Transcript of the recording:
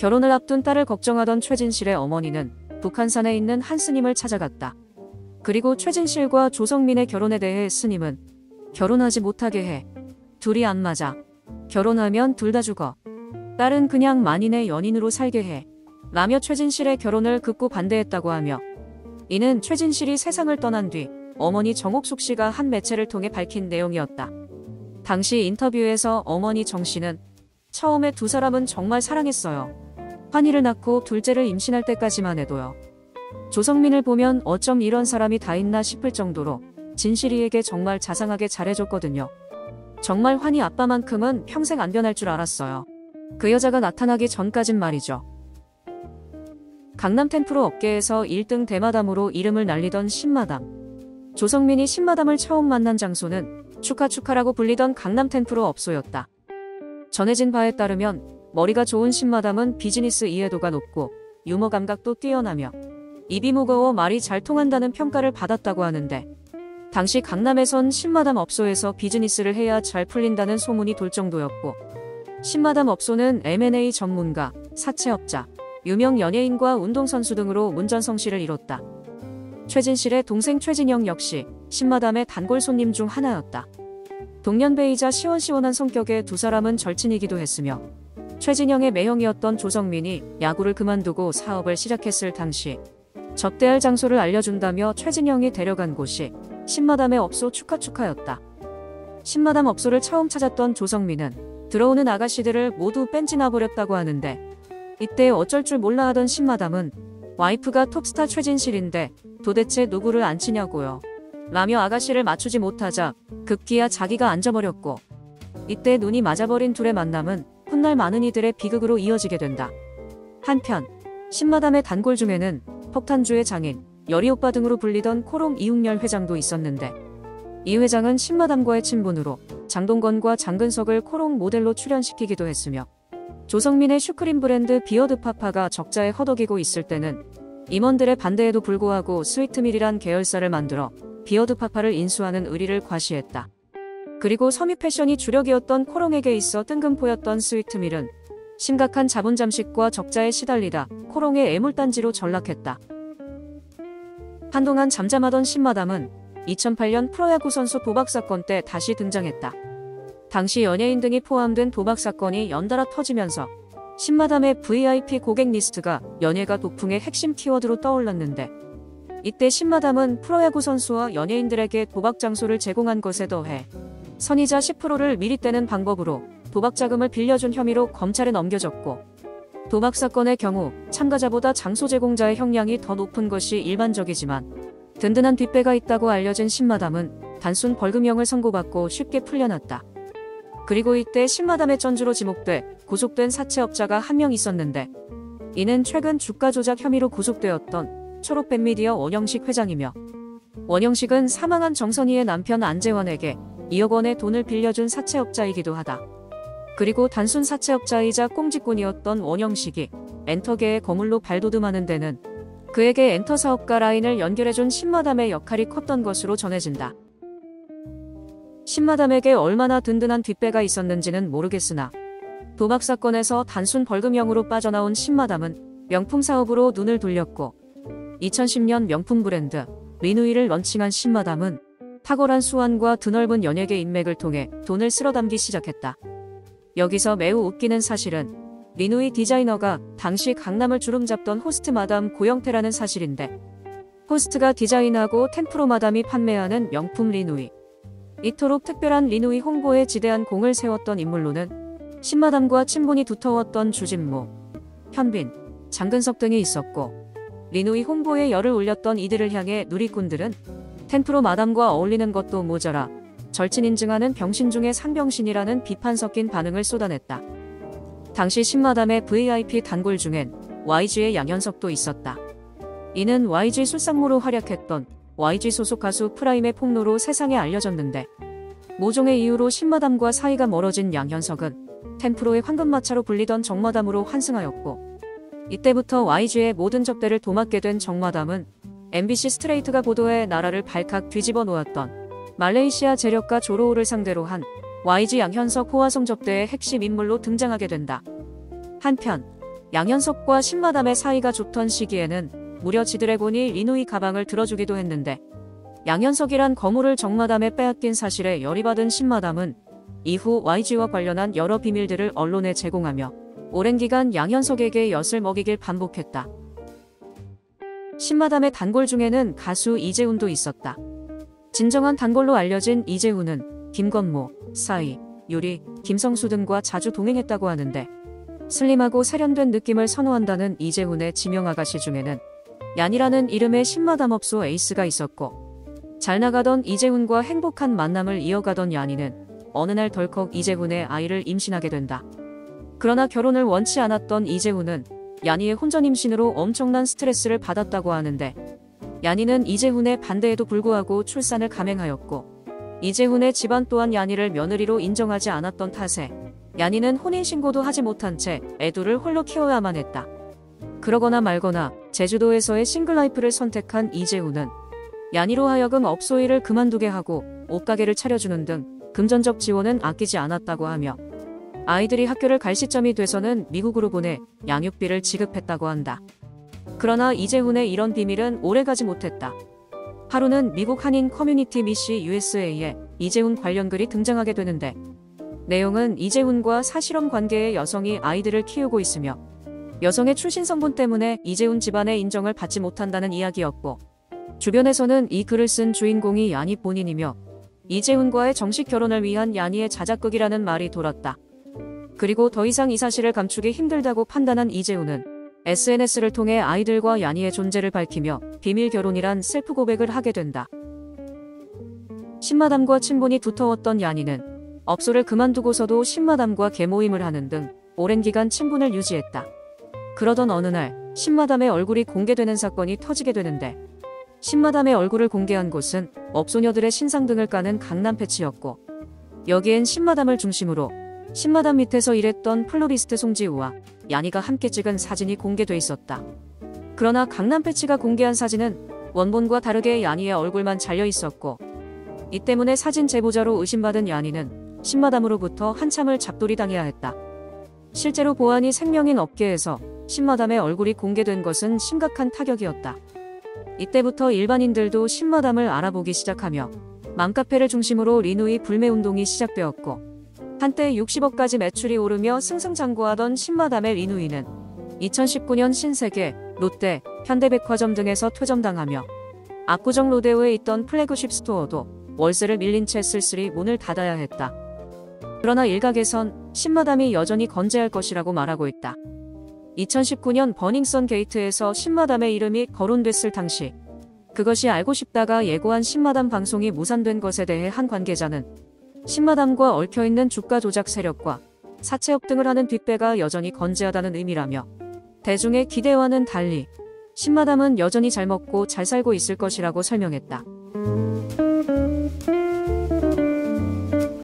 결혼을 앞둔 딸을 걱정하던 최진실의 어머니는 북한산에 있는 한 스님을 찾아갔다. 그리고 최진실과 조성민의 결혼에 대해 스님은 결혼하지 못하게 해. 둘이 안 맞아. 결혼하면 둘 다 죽어. 딸은 그냥 만인의 연인으로 살게 해. 라며 최진실의 결혼을 극구 반대했다고 하며 이는 최진실이 세상을 떠난 뒤 어머니 정옥숙 씨가 한 매체를 통해 밝힌 내용이었다. 당시 인터뷰에서 어머니 정 씨는 처음에 두 사람은 정말 사랑했어요. 환희를 낳고 둘째를 임신할 때까지만 해도요. 조성민을 보면 어쩜 이런 사람이 다 있나 싶을 정도로 진실이에게 정말 자상하게 잘해줬거든요. 정말 환희 아빠만큼은 평생 안 변할 줄 알았어요. 그 여자가 나타나기 전까진 말이죠. 강남 템프로 업계에서 1등 대마담으로 이름을 날리던 신마담. 조성민이 신마담을 처음 만난 장소는 축하라고 불리던 강남 템프로 업소였다. 전해진 바에 따르면 머리가 좋은 신마담은 비즈니스 이해도가 높고 유머 감각도 뛰어나며 입이 무거워 말이 잘 통한다는 평가를 받았다고 하는데 당시 강남에선 신마담 업소에서 비즈니스를 해야 잘 풀린다는 소문이 돌 정도였고 신마담 업소는 M&A 전문가, 사채업자, 유명 연예인과 운동선수 등으로 문전성시를 이뤘다. 최진실의 동생 최진영 역시 신마담의 단골 손님 중 하나였다. 동년배이자 시원시원한 성격의 두 사람은 절친이기도 했으며 최진영의 매형이었던 조성민이 야구를 그만두고 사업을 시작했을 당시 접대할 장소를 알려준다며 최진영이 데려간 곳이 신마담의 업소 축하였다. 신마담 업소를 처음 찾았던 조성민은 들어오는 아가씨들을 모두 뺀지나버렸다고 하는데 이때 어쩔 줄 몰라 하던 신마담은 와이프가 톱스타 최진실인데 도대체 누구를 안 치냐고요. 라며 아가씨를 맞추지 못하자 급기야 자기가 앉아버렸고 이때 눈이 맞아버린 둘의 만남은 훗날 많은 이들의 비극으로 이어지게 된다. 한편 신마담의 단골 중에는 폭탄주의 장인, 여리오빠 등으로 불리던 코롱 이웅열 회장도 있었는데 이 회장은 신마담과의 친분으로 장동건과 장근석을 코롱 모델로 출연시키기도 했으며 조성민의 슈크림 브랜드 비어드파파가 적자에 허덕이고 있을 때는 임원들의 반대에도 불구하고 스위트밀이란 계열사를 만들어 비어드파파를 인수하는 의리를 과시했다. 그리고 섬유 패션이 주력이었던 코롱에게 있어 뜬금포였던 스위트밀은 심각한 자본 잠식과 적자에 시달리다 코롱의 애물단지로 전락했다. 한동안 잠잠하던 신마담은 2008년 프로야구 선수 도박 사건 때 다시 등장했다. 당시 연예인 등이 포함된 도박 사건이 연달아 터지면서 신마담의 VIP 고객 리스트가 연예가 도풍의 핵심 키워드로 떠올랐는데 이때 신마담은 프로야구 선수와 연예인들에게 도박 장소를 제공한 것에 더해 선이자 10%를 미리 떼는 방법으로 도박 자금을 빌려준 혐의로 검찰에 넘겨졌고 도박 사건의 경우 참가자보다 장소 제공자의 형량이 더 높은 것이 일반적이지만 든든한 뒷배가 있다고 알려진 신마담은 단순 벌금형을 선고받고 쉽게 풀려났다. 그리고 이때 신마담의 전주로 지목돼 구속된 사채업자가 한 명 있었는데 이는 최근 주가 조작 혐의로 구속되었던 초록뱀 미디어 원영식 회장이며 원영식은 사망한 정선희의 남편 안재환에게 2억 원의 돈을 빌려준 사채업자이기도 하다. 그리고 단순 사채업자이자 꽁지꾼이었던 원영식이 엔터계의 거물로 발돋움하는 데는 그에게 엔터 사업가 라인을 연결해준 신마담의 역할이 컸던 것으로 전해진다. 신마담에게 얼마나 든든한 뒷배가 있었는지는 모르겠으나 도박 사건에서 단순 벌금형으로 빠져나온 신마담은 명품 사업으로 눈을 돌렸고 2010년 명품 브랜드 리누이를 런칭한 신마담은 탁월한 수완과 드넓은 연예계 인맥을 통해 돈을 쓸어담기 시작했다. 여기서 매우 웃기는 사실은 리누이 디자이너가 당시 강남을 주름잡던 호스트 마담 고영태라는 사실인데 호스트가 디자인하고 템프로 마담이 판매하는 명품 리누이. 이토록 특별한 리누이 홍보에 지대한 공을 세웠던 인물로는 신마담과 친분이 두터웠던 주진모, 현빈, 장근석 등이 있었고 리누이 홍보에 열을 올렸던 이들을 향해 누리꾼들은 템프로 마담과 어울리는 것도 모자라 절친 인증하는 병신 중에 상병신이라는 비판 섞인 반응을 쏟아냈다. 당시 신마담의 VIP 단골 중엔 YG의 양현석도 있었다. 이는 YG 술상무로 활약했던 YG 소속 가수 프라임의 폭로로 세상에 알려졌는데 모종의 이유로 신마담과 사이가 멀어진 양현석은 템프로의 황금마차로 불리던 정마담으로 환승하였고 이때부터 YG의 모든 접대를 도맡게 된 정마담은 MBC 스트레이트가 보도해 나라를 발칵 뒤집어 놓았던 말레이시아 재력가 조로우를 상대로 한 YG 양현석 호화성 접대의 핵심 인물로 등장하게 된다. 한편 양현석과 신마담의 사이가 좋던 시기에는 무려 지드래곤이 리누이 가방을 들어주기도 했는데 양현석이란 거물을 정마담에 빼앗긴 사실에 열이 받은 신마담은 이후 YG와 관련한 여러 비밀들을 언론에 제공하며 오랜 기간 양현석에게 엿을 먹이길 반복했다. 신마담의 단골 중에는 가수 이재훈도 있었다. 진정한 단골로 알려진 이재훈은 김건모, 싸이, 유리, 김성수 등과 자주 동행했다고 하는데 슬림하고 세련된 느낌을 선호한다는 이재훈의 지명아가씨 중에는 얀이라는 이름의 신마담업소 에이스가 있었고 잘 나가던 이재훈과 행복한 만남을 이어가던 얀이는 어느 날 덜컥 이재훈의 아이를 임신하게 된다. 그러나 결혼을 원치 않았던 이재훈은 얀이의 혼전 임신으로 엄청난 스트레스를 받았다고 하는데 얀이는 이재훈의 반대에도 불구하고 출산을 감행하였고 이재훈의 집안 또한 얀이를 며느리로 인정하지 않았던 탓에 얀이는 혼인신고도 하지 못한 채 애들을 홀로 키워야만 했다. 그러거나 말거나 제주도에서의 싱글라이프를 선택한 이재훈은 얀이로 하여금 업소 일을 그만두게 하고 옷가게를 차려주는 등 금전적 지원은 아끼지 않았다고 하며 아이들이 학교를 갈 시점이 돼서는 미국으로 보내 양육비를 지급했다고 한다. 그러나 이재훈의 이런 비밀은 오래가지 못했다. 하루는 미국 한인 커뮤니티 미시 USA에 이재훈 관련 글이 등장하게 되는데 내용은 이재훈과 사실혼 관계의 여성이 아이들을 키우고 있으며 여성의 출신 성분 때문에 이재훈 집안의 인정을 받지 못한다는 이야기였고 주변에서는 이 글을 쓴 주인공이 얀이 본인이며 이재훈과의 정식 결혼을 위한 얀이의 자작극이라는 말이 돌았다. 그리고 더 이상 이 사실을 감추기 힘들다고 판단한 이재훈은 SNS를 통해 아이들과 얀이의 존재를 밝히며 비밀 결혼이란 셀프 고백을 하게 된다. 신마담과 친분이 두터웠던 얀이는 업소를 그만두고서도 신마담과 개모임을 하는 등 오랜 기간 친분을 유지했다. 그러던 어느 날 신마담의 얼굴이 공개되는 사건이 터지게 되는데 신마담의 얼굴을 공개한 곳은 업소녀들의 신상 등을 까는 강남 패치였고 여기엔 신마담을 중심으로 신마담 밑에서 일했던 플로리스트 송지우와 얀이가 함께 찍은 사진이 공개돼 있었다. 그러나 강남 패치가 공개한 사진은 원본과 다르게 얀이의 얼굴만 잘려 있었고 이 때문에 사진 제보자로 의심받은 얀이는 신마담으로부터 한참을 잡돌이당해야 했다. 실제로 보안이 생명인 업계에서 신마담의 얼굴이 공개된 것은 심각한 타격이었다. 이때부터 일반인들도 신마담을 알아보기 시작하며 맘카페를 중심으로 리누이 불매운동이 시작되었고 한때 60억까지 매출이 오르며 승승장구하던 신마담의 리누이는 2019년 신세계, 롯데, 현대백화점 등에서 퇴점당하며 압구정 로데오에 있던 플래그십 스토어도 월세를 밀린 채 쓸쓸히 문을 닫아야 했다. 그러나 일각에선 신마담이 여전히 건재할 것이라고 말하고 있다. 2019년 버닝썬 게이트에서 신마담의 이름이 거론됐을 당시 그것이 알고 싶다가 예고한 신마담 방송이 무산된 것에 대해 한 관계자는 신마담과 얽혀있는 주가 조작 세력과 사채업 등을 하는 뒷배가 여전히 건재하다는 의미라며 대중의 기대와는 달리 신마담은 여전히 잘 먹고 잘 살고 있을 것이라고 설명했다.